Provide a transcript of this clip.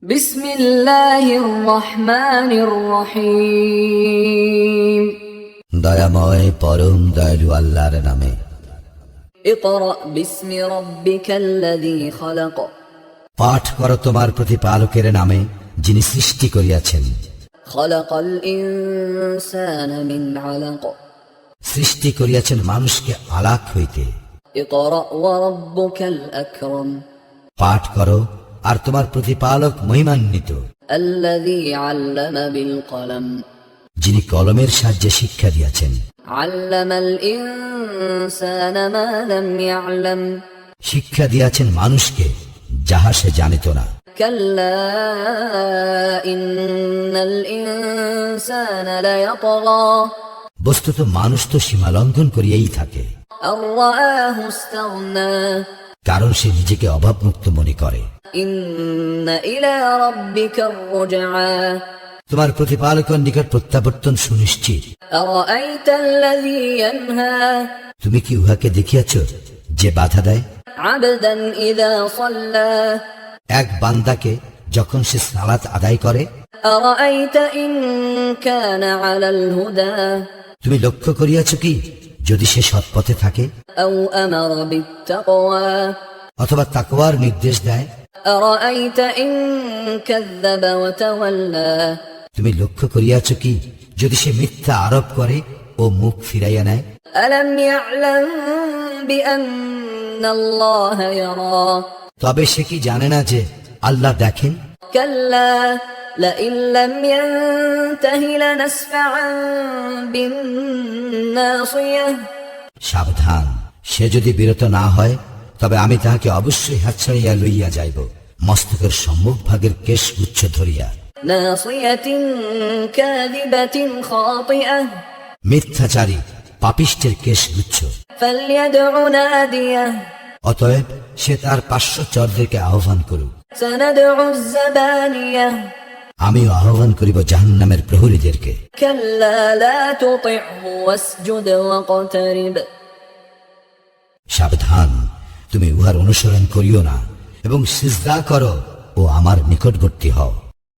বিসমিল্লাহির রহমানির রহিম। দয়াময় পরম দয়ালু আল্লাহর নামে। ইকরা বিসমি রাব্বিকাল্লাযী খালাক। পাঠ করো তোমার প্রতিপালকের নামে, যিনি সৃষ্টি করিয়াছেন। খালাকাল ইনসানা মিন আলাক। সৃষ্টি করিয়াছেন মানুষকে আলাক হইতে। ইকরা ওয়া রাব্বুকাল আকরাম। পাঠ করো আর তোমার প্রতিপালক মহিমান্বিত, আল্লাযী আল্লামা বিল কলম। যিনি কলমের সাহায্যে শিক্ষা দিয়াছেন। আল্লামাল ইনসানা মা লাম ইয়ালাম। শিক্ষা দিয়াছেন মানুষকে যাহা সে জানিত না। কাল্লা ইন্নাল ইনসানা লায়াতগা। বস্তুত মানুষ তো সীমা লঙ্ঘন করিয়াই থাকে, আর রাআহু ইসতাগনা। কারণ সে নিজেকে অভাবমুক্ত মনে করে। ইন্না ইলা রাব্বিকার রুজআ। তোমার প্রতিপালকের নিকট প্রত্যাবর্তন সুনিশ্চিত। আরাআইতাল্লাযী ইয়ানহা। তুমি কি উহাকে দেখিয়াছ যে বাধা দেয়? আবদান ইযা সাল্লা। এক বান্দাকে যখন সে সালাত আদায় করে। আরাআইতা ইন কানা আলাল হুদা। তুমি লক্ষ্য করিয়াছ কি যদি সে সৎপথে থাকে? আও আমারা বিত্তাকওয়া। অথবা তাকওয়ার নির্দেশ দেয়। আরাআইতা ইন কাযযাবা ওয়া তাওয়াল্লা। তুমি লক্ষ্য করিয়াছ কি যদি সে মিথ্যা আরোপ করে ও মুখ ফিরাইয়া নেয়? আলাম ইয়ালাম বিআন্নাল্লাহা ইয়ারা। তবে সে কি জানে না যে আল্লাহ দেখেন? কাল্লা লাইন লাম ইয়ানতাহি লানাসফা'আন বিন্নাসিয়াহ। সাবধান, সে যদি বিরত না হয় তবে আমি তাহাকে অবশ্যই হাত ছাড়িয়া লইয়া যাইব, মস্তকের সম্মুখ ভাগের কেশ গুচ্ছ ধরিয়া। নাসিয়াতিন কাযিবাতিন খাতিআহ। মিথ্যাচারী পাপিষ্টের কেশ গুচ্ছ। ফালইয়াদউ নাদিয়াহ। অতএব সে তার পার্শ্বচরদেরকে আহ্বান করুক। সানাদউ আয-যাবানিয়াহ। আমিও আহ্বান করিব জাহান্নামের প্রহরীদেরকে। কাল্লা লা তুতি'হু ওয়াসজুদ ওয়াকতারিব। সাবধান, তুমি উহার অনুসরণ করিও না এবং সিজদা করো ও আমার নিকটবর্তী হও।